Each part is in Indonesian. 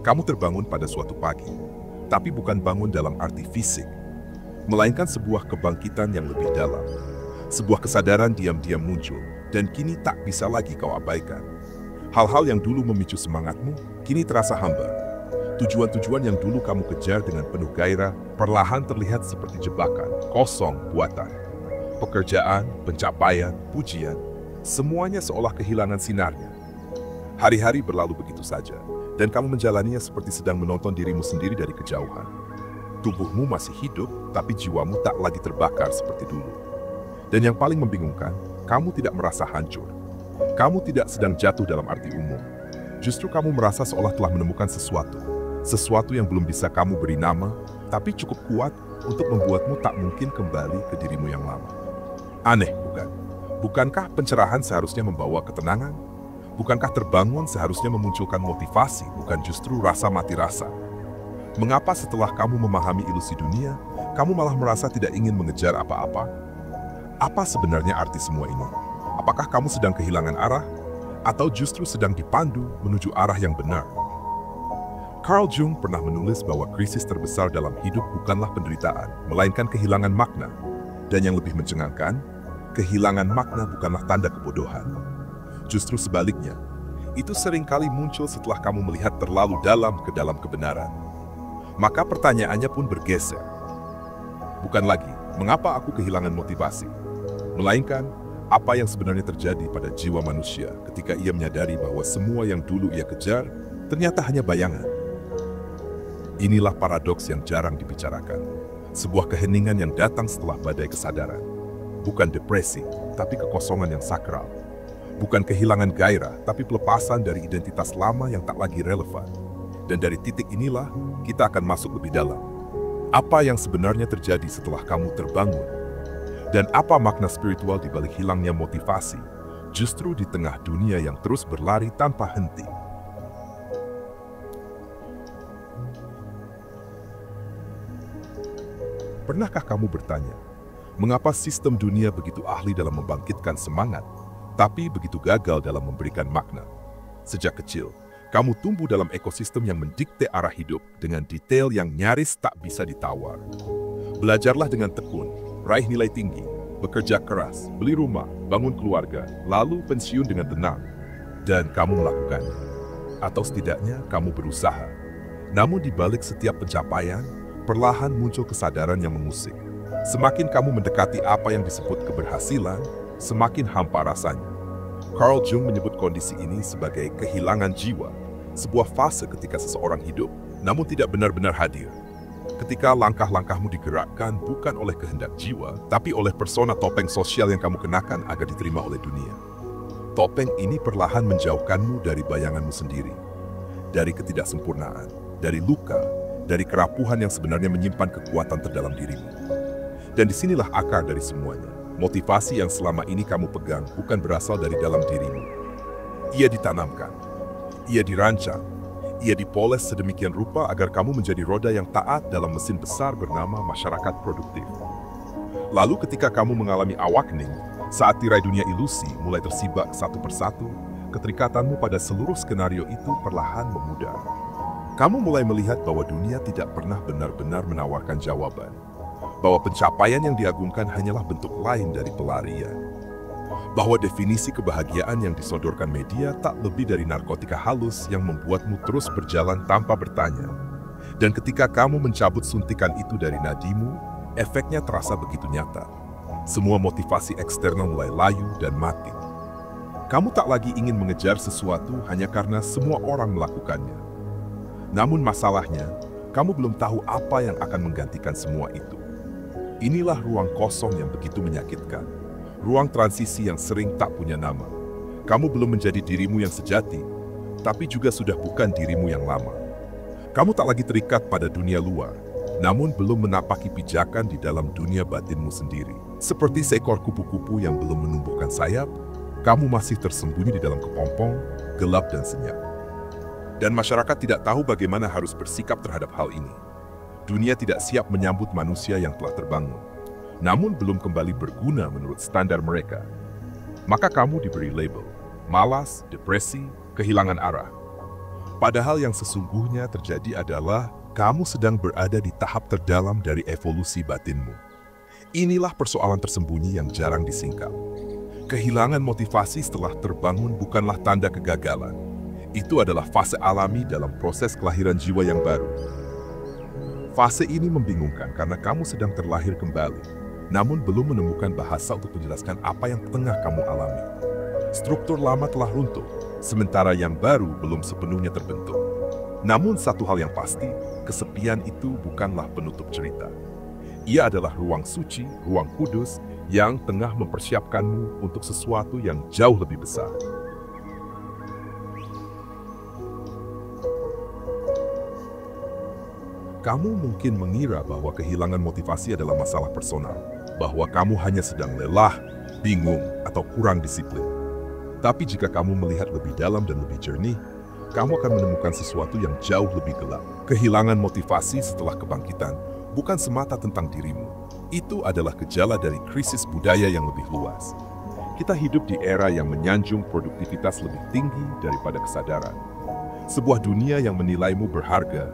Kamu terbangun pada suatu pagi, tapi bukan bangun dalam arti fisik, melainkan sebuah kebangkitan yang lebih dalam. Sebuah kesadaran diam-diam muncul, dan kini tak bisa lagi kau abaikan. Hal-hal yang dulu memicu semangatmu, kini terasa hambar. Tujuan-tujuan yang dulu kamu kejar dengan penuh gairah, perlahan terlihat seperti jebakan, kosong buatan. Pekerjaan, pencapaian, pujian, semuanya seolah kehilangan sinarnya. Hari-hari berlalu begitu saja, dan kamu menjalaninya seperti sedang menonton dirimu sendiri dari kejauhan. Tubuhmu masih hidup, tapi jiwamu tak lagi terbakar seperti dulu. Dan yang paling membingungkan, kamu tidak merasa hancur. Kamu tidak sedang jatuh dalam arti umum. Justru kamu merasa seolah telah menemukan sesuatu yang belum bisa kamu beri nama, tapi cukup kuat untuk membuatmu tak mungkin kembali ke dirimu yang lama. Aneh, bukan? Bukankah pencerahan seharusnya membawa ketenangan? Bukankah terbangun seharusnya memunculkan motivasi, bukan justru rasa mati rasa? Mengapa setelah kamu memahami ilusi dunia, kamu malah merasa tidak ingin mengejar apa-apa? Apa sebenarnya arti semua ini? Apakah kamu sedang kehilangan arah? Atau justru sedang dipandu menuju arah yang benar? Carl Jung pernah menulis bahwa krisis terbesar dalam hidup bukanlah penderitaan, melainkan kehilangan makna. Dan yang lebih mencengangkan, kehilangan makna bukanlah tanda kebodohan. Justru sebaliknya, itu seringkali muncul setelah kamu melihat terlalu dalam ke dalam kebenaran. Maka pertanyaannya pun bergeser. Bukan lagi, mengapa aku kehilangan motivasi? Melainkan, apa yang sebenarnya terjadi pada jiwa manusia ketika ia menyadari bahwa semua yang dulu ia kejar ternyata hanya bayangan. Inilah paradoks yang jarang dibicarakan. Sebuah keheningan yang datang setelah badai kesadaran. Bukan depresi, tapi kekosongan yang sakral. Bukan kehilangan gairah, tapi pelepasan dari identitas lama yang tak lagi relevan. Dan dari titik inilah, kita akan masuk lebih dalam. Apa yang sebenarnya terjadi setelah kamu terbangun? Dan apa makna spiritual di balik hilangnya motivasi, justru di tengah dunia yang terus berlari tanpa henti? Pernahkah kamu bertanya, mengapa sistem dunia begitu ahli dalam membangkitkan semangat, tapi begitu gagal dalam memberikan makna? Sejak kecil, kamu tumbuh dalam ekosistem yang mendikte arah hidup dengan detail yang nyaris tak bisa ditawar. Belajarlah dengan tekun, raih nilai tinggi, bekerja keras, beli rumah, bangun keluarga, lalu pensiun dengan tenang. Dan kamu melakukannya. Atau setidaknya kamu berusaha. Namun di balik setiap pencapaian, perlahan muncul kesadaran yang mengusik. Semakin kamu mendekati apa yang disebut keberhasilan, semakin hampa rasanya. Carl Jung menyebut kondisi ini sebagai kehilangan jiwa, sebuah fase ketika seseorang hidup, namun tidak benar-benar hadir. Ketika langkah-langkahmu digerakkan bukan oleh kehendak jiwa, tapi oleh persona topeng sosial yang kamu kenakan agar diterima oleh dunia. Topeng ini perlahan menjauhkanmu dari bayanganmu sendiri, dari ketidaksempurnaan, dari luka, dari kerapuhan yang sebenarnya menyimpan kekuatan terdalam dirimu. Dan disinilah akar dari semuanya. Motivasi yang selama ini kamu pegang bukan berasal dari dalam dirimu. Ia ditanamkan, ia dirancang, ia dipoles sedemikian rupa agar kamu menjadi roda yang taat dalam mesin besar bernama masyarakat produktif. Lalu ketika kamu mengalami awakening, saat tirai dunia ilusi mulai tersibak satu persatu, keterikatanmu pada seluruh skenario itu perlahan memudar. Kamu mulai melihat bahwa dunia tidak pernah benar-benar menawarkan jawaban. Bahwa pencapaian yang diagungkan hanyalah bentuk lain dari pelarian. Bahwa definisi kebahagiaan yang disodorkan media tak lebih dari narkotika halus yang membuatmu terus berjalan tanpa bertanya. Dan ketika kamu mencabut suntikan itu dari nadimu, efeknya terasa begitu nyata. Semua motivasi eksternal mulai layu dan mati. Kamu tak lagi ingin mengejar sesuatu hanya karena semua orang melakukannya. Namun masalahnya, kamu belum tahu apa yang akan menggantikan semua itu. Inilah ruang kosong yang begitu menyakitkan. Ruang transisi yang sering tak punya nama. Kamu belum menjadi dirimu yang sejati, tapi juga sudah bukan dirimu yang lama. Kamu tak lagi terikat pada dunia luar, namun belum menapaki pijakan di dalam dunia batinmu sendiri. Seperti seekor kupu-kupu yang belum menumbuhkan sayap, kamu masih tersembunyi di dalam kepompong, gelap dan senyap. Dan masyarakat tidak tahu bagaimana harus bersikap terhadap hal ini. Dunia tidak siap menyambut manusia yang telah terbangun, namun belum kembali berguna menurut standar mereka. Maka kamu diberi label, malas, depresi, kehilangan arah. Padahal yang sesungguhnya terjadi adalah kamu sedang berada di tahap terdalam dari evolusi batinmu. Inilah persoalan tersembunyi yang jarang disingkap. Kehilangan motivasi setelah terbangun bukanlah tanda kegagalan. Itu adalah fase alami dalam proses kelahiran jiwa yang baru. Fase ini membingungkan karena kamu sedang terlahir kembali, namun belum menemukan bahasa untuk menjelaskan apa yang tengah kamu alami. Struktur lama telah runtuh, sementara yang baru belum sepenuhnya terbentuk. Namun satu hal yang pasti, kesepian itu bukanlah penutup cerita. Ia adalah ruang suci, ruang kudus, yang tengah mempersiapkanmu untuk sesuatu yang jauh lebih besar. Kamu mungkin mengira bahwa kehilangan motivasi adalah masalah personal, bahwa kamu hanya sedang lelah, bingung, atau kurang disiplin. Tapi jika kamu melihat lebih dalam dan lebih jernih, kamu akan menemukan sesuatu yang jauh lebih gelap. Kehilangan motivasi setelah kebangkitan bukan semata tentang dirimu. Itu adalah gejala dari krisis budaya yang lebih luas. Kita hidup di era yang menyanjung produktivitas lebih tinggi daripada kesadaran. Sebuah dunia yang menilaimu berharga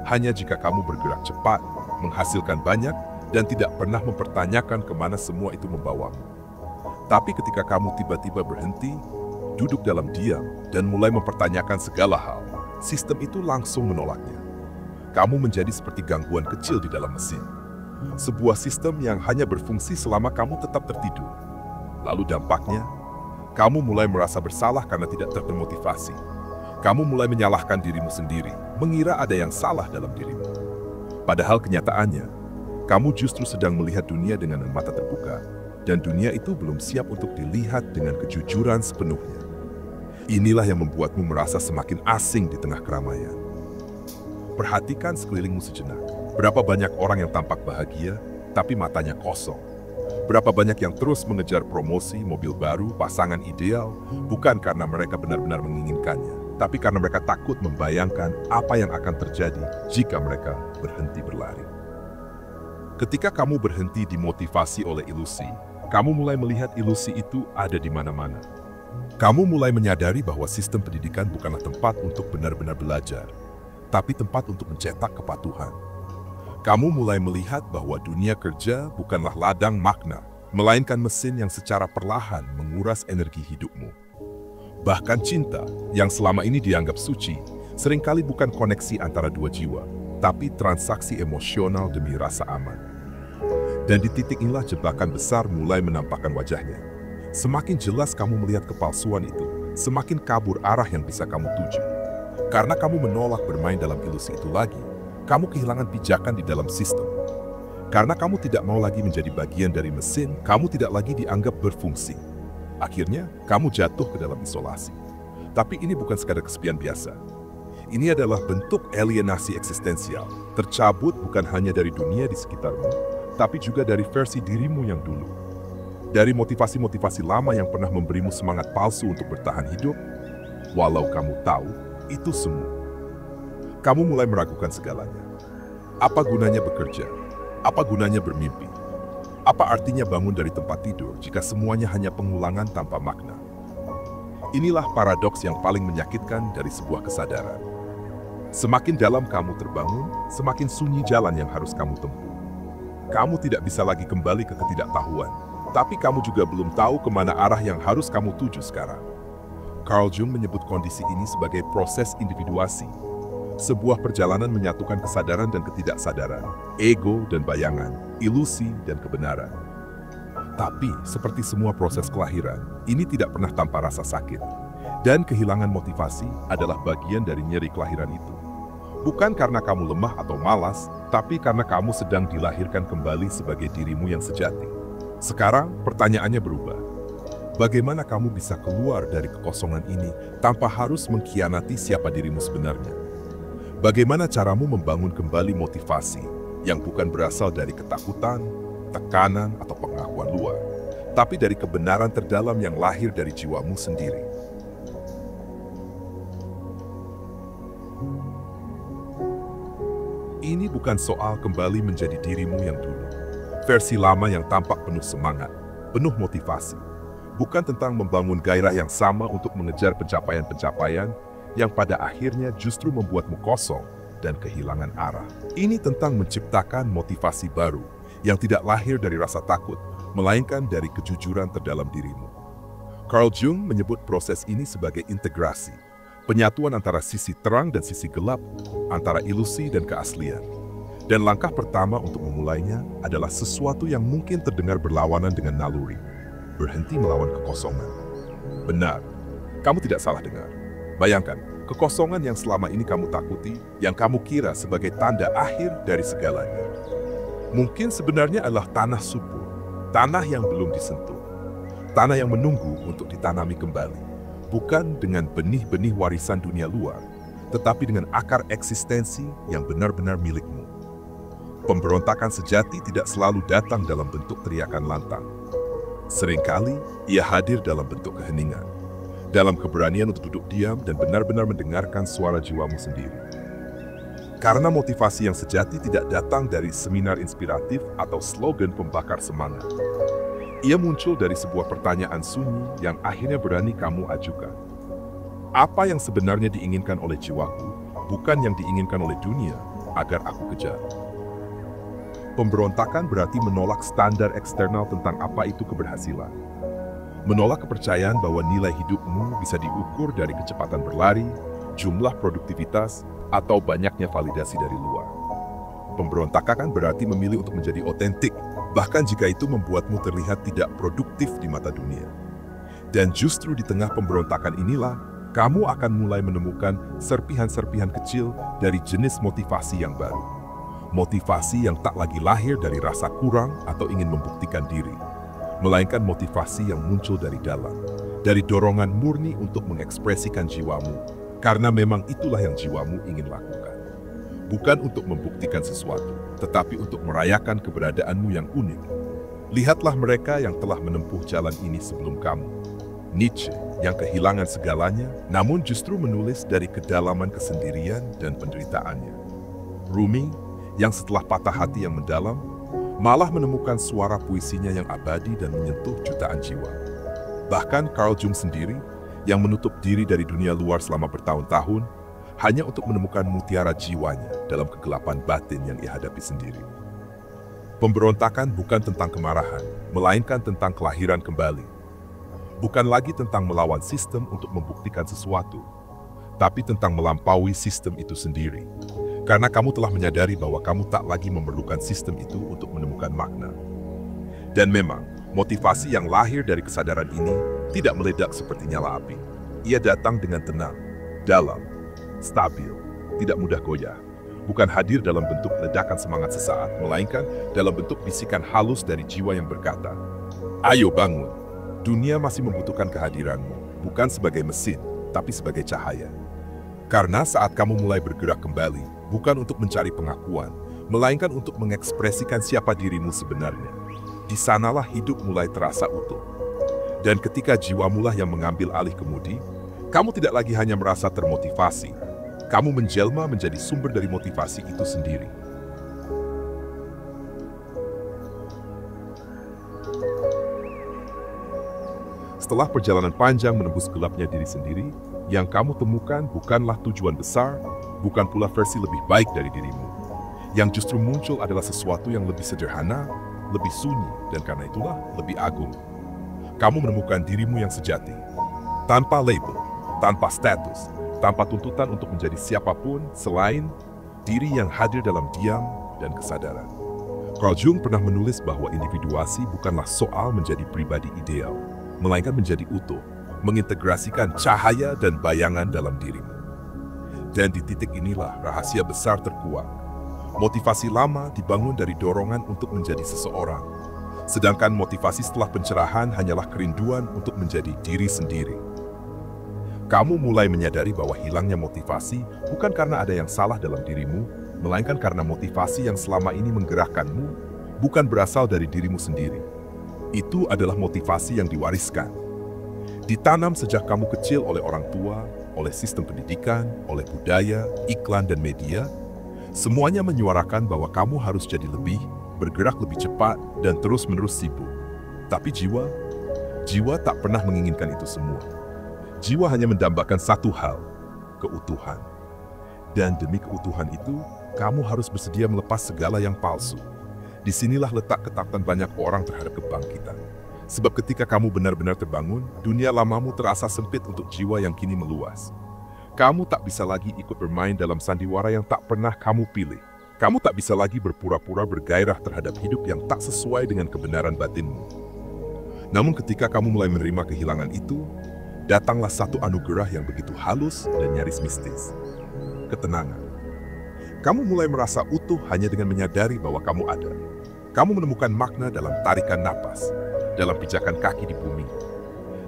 hanya jika kamu bergerak cepat, menghasilkan banyak, dan tidak pernah mempertanyakan kemana semua itu membawamu. Tapi ketika kamu tiba-tiba berhenti, duduk dalam diam, dan mulai mempertanyakan segala hal, sistem itu langsung menolaknya. Kamu menjadi seperti gangguan kecil di dalam mesin. Sebuah sistem yang hanya berfungsi selama kamu tetap tertidur. Lalu dampaknya, kamu mulai merasa bersalah karena tidak termotivasi. Kamu mulai menyalahkan dirimu sendiri, mengira ada yang salah dalam dirimu. Padahal kenyataannya, kamu justru sedang melihat dunia dengan mata terbuka, dan dunia itu belum siap untuk dilihat dengan kejujuran sepenuhnya. Inilah yang membuatmu merasa semakin asing di tengah keramaian. Perhatikan sekelilingmu sejenak. Berapa banyak orang yang tampak bahagia, tapi matanya kosong. Berapa banyak yang terus mengejar promosi, mobil baru, pasangan ideal, bukan karena mereka benar-benar menginginkannya, tapi karena mereka takut membayangkan apa yang akan terjadi jika mereka berhenti berlari. Ketika kamu berhenti dimotivasi oleh ilusi, kamu mulai melihat ilusi itu ada di mana-mana. Kamu mulai menyadari bahwa sistem pendidikan bukanlah tempat untuk benar-benar belajar, tapi tempat untuk mencetak kepatuhan. Kamu mulai melihat bahwa dunia kerja bukanlah ladang makna, melainkan mesin yang secara perlahan menguras energi hidupmu. Bahkan cinta, yang selama ini dianggap suci, seringkali bukan koneksi antara dua jiwa, tapi transaksi emosional demi rasa aman. Dan di titik inilah jebakan besar mulai menampakkan wajahnya. Semakin jelas kamu melihat kepalsuan itu, semakin kabur arah yang bisa kamu tuju. Karena kamu menolak bermain dalam ilusi itu lagi, kamu kehilangan pijakan di dalam sistem. Karena kamu tidak mau lagi menjadi bagian dari mesin, kamu tidak lagi dianggap berfungsi. Akhirnya, kamu jatuh ke dalam isolasi. Tapi ini bukan sekadar kesepian biasa. Ini adalah bentuk alienasi eksistensial, tercabut bukan hanya dari dunia di sekitarmu, tapi juga dari versi dirimu yang dulu. Dari motivasi-motivasi lama yang pernah memberimu semangat palsu untuk bertahan hidup, walau kamu tahu itu semu. Kamu mulai meragukan segalanya. Apa gunanya bekerja? Apa gunanya bermimpi? Apa artinya bangun dari tempat tidur jika semuanya hanya pengulangan tanpa makna? Inilah paradoks yang paling menyakitkan dari sebuah kesadaran. Semakin dalam kamu terbangun, semakin sunyi jalan yang harus kamu tempuh. Kamu tidak bisa lagi kembali ke ketidaktahuan, tapi kamu juga belum tahu kemana arah yang harus kamu tuju sekarang. Carl Jung menyebut kondisi ini sebagai proses individuasi. Sebuah perjalanan menyatukan kesadaran dan ketidaksadaran, ego dan bayangan, ilusi dan kebenaran. Tapi, seperti semua proses kelahiran, ini tidak pernah tanpa rasa sakit. Dan kehilangan motivasi adalah bagian dari nyeri kelahiran itu. Bukan karena kamu lemah atau malas, tapi karena kamu sedang dilahirkan kembali sebagai dirimu yang sejati. Sekarang, pertanyaannya berubah. Bagaimana kamu bisa keluar dari kekosongan ini tanpa harus mengkhianati siapa dirimu sebenarnya? Bagaimana caramu membangun kembali motivasi yang bukan berasal dari ketakutan, tekanan, atau pengakuan luar, tapi dari kebenaran terdalam yang lahir dari jiwamu sendiri? Ini bukan soal kembali menjadi dirimu yang dulu. Versi lama yang tampak penuh semangat, penuh motivasi. Bukan tentang membangun gairah yang sama untuk mengejar pencapaian-pencapaian yang pada akhirnya justru membuatmu kosong dan kehilangan arah. Ini tentang menciptakan motivasi baru yang tidak lahir dari rasa takut, melainkan dari kejujuran terdalam dirimu. Carl Jung menyebut proses ini sebagai integrasi, penyatuan antara sisi terang dan sisi gelap, antara ilusi dan keaslian. Dan langkah pertama untuk memulainya adalah sesuatu yang mungkin terdengar berlawanan dengan naluri. Berhenti melawan kekosongan. Benar, kamu tidak salah dengar. Bayangkan, kekosongan yang selama ini kamu takuti, yang kamu kira sebagai tanda akhir dari segalanya. Mungkin sebenarnya adalah tanah subur, tanah yang belum disentuh. Tanah yang menunggu untuk ditanami kembali, bukan dengan benih-benih warisan dunia luar, tetapi dengan akar eksistensi yang benar-benar milikmu. Pemberontakan sejati tidak selalu datang dalam bentuk teriakan lantang. Seringkali, ia hadir dalam bentuk keheningan, dalam keberanian untuk duduk diam dan benar-benar mendengarkan suara jiwamu sendiri. Karena motivasi yang sejati tidak datang dari seminar inspiratif atau slogan pembakar semangat. Ia muncul dari sebuah pertanyaan sunyi yang akhirnya berani kamu ajukan. Apa yang sebenarnya diinginkan oleh jiwaku, bukan yang diinginkan oleh dunia agar aku kejar. Pemberontakan berarti menolak standar eksternal tentang apa itu keberhasilan. Menolak kepercayaan bahwa nilai hidupmu bisa diukur dari kecepatan berlari, jumlah produktivitas, atau banyaknya validasi dari luar. Pemberontakan berarti memilih untuk menjadi otentik, bahkan jika itu membuatmu terlihat tidak produktif di mata dunia. Dan justru di tengah pemberontakan inilah, kamu akan mulai menemukan serpihan-serpihan kecil dari jenis motivasi yang baru. Motivasi yang tak lagi lahir dari rasa kurang atau ingin membuktikan diri, melainkan motivasi yang muncul dari dalam, dari dorongan murni untuk mengekspresikan jiwamu, karena memang itulah yang jiwamu ingin lakukan. Bukan untuk membuktikan sesuatu, tetapi untuk merayakan keberadaanmu yang unik. Lihatlah mereka yang telah menempuh jalan ini sebelum kamu. Nietzsche, yang kehilangan segalanya, namun justru menulis dari kedalaman kesendirian dan penderitaannya. Rumi, yang setelah patah hati yang mendalam, malah menemukan suara puisinya yang abadi dan menyentuh jutaan jiwa. Bahkan Carl Jung sendiri, yang menutup diri dari dunia luar selama bertahun-tahun, hanya untuk menemukan mutiara jiwanya dalam kegelapan batin yang ia hadapi sendiri. Pemberontakan bukan tentang kemarahan, melainkan tentang kelahiran kembali. Bukan lagi tentang melawan sistem untuk membuktikan sesuatu, tapi tentang melampaui sistem itu sendiri. Karena kamu telah menyadari bahwa kamu tak lagi memerlukan sistem itu untuk menemukan makna. Dan memang, motivasi yang lahir dari kesadaran ini tidak meledak seperti nyala api. Ia datang dengan tenang, dalam, stabil, tidak mudah goyah. Bukan hadir dalam bentuk ledakan semangat sesaat, melainkan dalam bentuk bisikan halus dari jiwa yang berkata, "Ayo bangun, dunia masih membutuhkan kehadiranmu, bukan sebagai mesin, tapi sebagai cahaya." Karena saat kamu mulai bergerak kembali, bukan untuk mencari pengakuan, melainkan untuk mengekspresikan siapa dirimu sebenarnya, di sanalah hidup mulai terasa utuh. Dan ketika jiwamulah yang mengambil alih kemudi, kamu tidak lagi hanya merasa termotivasi, kamu menjelma menjadi sumber dari motivasi itu sendiri. Setelah perjalanan panjang menembus gelapnya diri sendiri, yang kamu temukan bukanlah tujuan besar, bukan pula versi lebih baik dari dirimu. Yang justru muncul adalah sesuatu yang lebih sederhana, lebih sunyi, dan karena itulah lebih agung. Kamu menemukan dirimu yang sejati, tanpa label, tanpa status, tanpa tuntutan untuk menjadi siapapun selain diri yang hadir dalam diam dan kesadaran. Carl Jung pernah menulis bahwa individuasi bukanlah soal menjadi pribadi ideal, melainkan menjadi utuh, mengintegrasikan cahaya dan bayangan dalam dirimu. Dan di titik inilah rahasia besar terkuat. Motivasi lama dibangun dari dorongan untuk menjadi seseorang, sedangkan motivasi setelah pencerahan hanyalah kerinduan untuk menjadi diri sendiri. Kamu mulai menyadari bahwa hilangnya motivasi bukan karena ada yang salah dalam dirimu, melainkan karena motivasi yang selama ini menggerakkanmu bukan berasal dari dirimu sendiri. Itu adalah motivasi yang diwariskan. Ditanam sejak kamu kecil oleh orang tua, oleh sistem pendidikan, oleh budaya, iklan, dan media. Semuanya menyuarakan bahwa kamu harus jadi lebih, bergerak lebih cepat, dan terus-menerus sibuk. Tapi jiwa tak pernah menginginkan itu semua. Jiwa hanya mendambakan satu hal, keutuhan. Dan demi keutuhan itu, kamu harus bersedia melepas segala yang palsu. Disinilah letak ketakutan banyak orang terhadap kebangkitan. Sebab ketika kamu benar-benar terbangun, dunia lamamu terasa sempit untuk jiwa yang kini meluas. Kamu tak bisa lagi ikut bermain dalam sandiwara yang tak pernah kamu pilih. Kamu tak bisa lagi berpura-pura bergairah terhadap hidup yang tak sesuai dengan kebenaran batinmu. Namun ketika kamu mulai menerima kehilangan itu, datanglah satu anugerah yang begitu halus dan nyaris mistis. Ketenangan. Kamu mulai merasa utuh hanya dengan menyadari bahwa kamu ada. Kamu menemukan makna dalam tarikan napas, dalam pijakan kaki di bumi,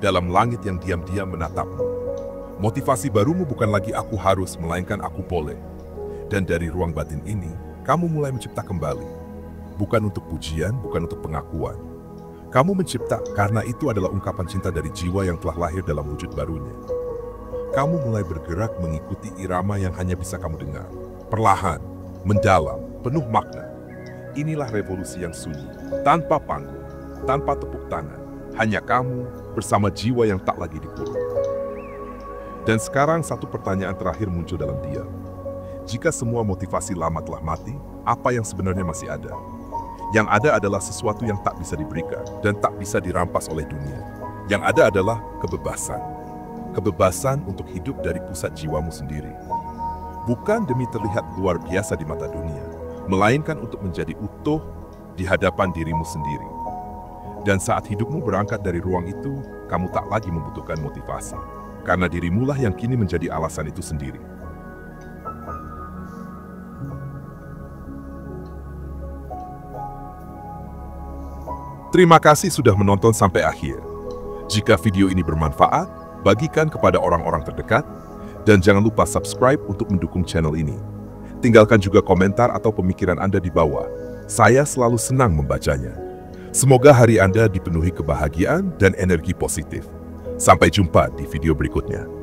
dalam langit yang diam-diam menatapmu. Motivasi barumu bukan lagi aku harus, melainkan aku boleh. Dan dari ruang batin ini, kamu mulai mencipta kembali. Bukan untuk pujian, bukan untuk pengakuan. Kamu mencipta karena itu adalah ungkapan cinta dari jiwa yang telah lahir dalam wujud barunya. Kamu mulai bergerak mengikuti irama yang hanya bisa kamu dengar. Perlahan, mendalam, penuh makna. Inilah revolusi yang sunyi, tanpa panggung, tanpa tepuk tangan. Hanya kamu bersama jiwa yang tak lagi dikurung. Dan sekarang satu pertanyaan terakhir muncul dalam diam. Jika semua motivasi lama telah mati, apa yang sebenarnya masih ada? Yang ada adalah sesuatu yang tak bisa diberikan dan tak bisa dirampas oleh dunia. Yang ada adalah kebebasan. Kebebasan untuk hidup dari pusat jiwamu sendiri. Bukan demi terlihat luar biasa di mata dunia, melainkan untuk menjadi utuh di hadapan dirimu sendiri. Dan saat hidupmu berangkat dari ruang itu, kamu tak lagi membutuhkan motivasi. Karena dirimulah yang kini menjadi alasan itu sendiri. Terima kasih sudah menonton sampai akhir. Jika video ini bermanfaat, bagikan kepada orang-orang terdekat, dan jangan lupa subscribe untuk mendukung channel ini. Tinggalkan juga komentar atau pemikiran Anda di bawah. Saya selalu senang membacanya. Semoga hari Anda dipenuhi kebahagiaan dan energi positif. Sampai jumpa di video berikutnya.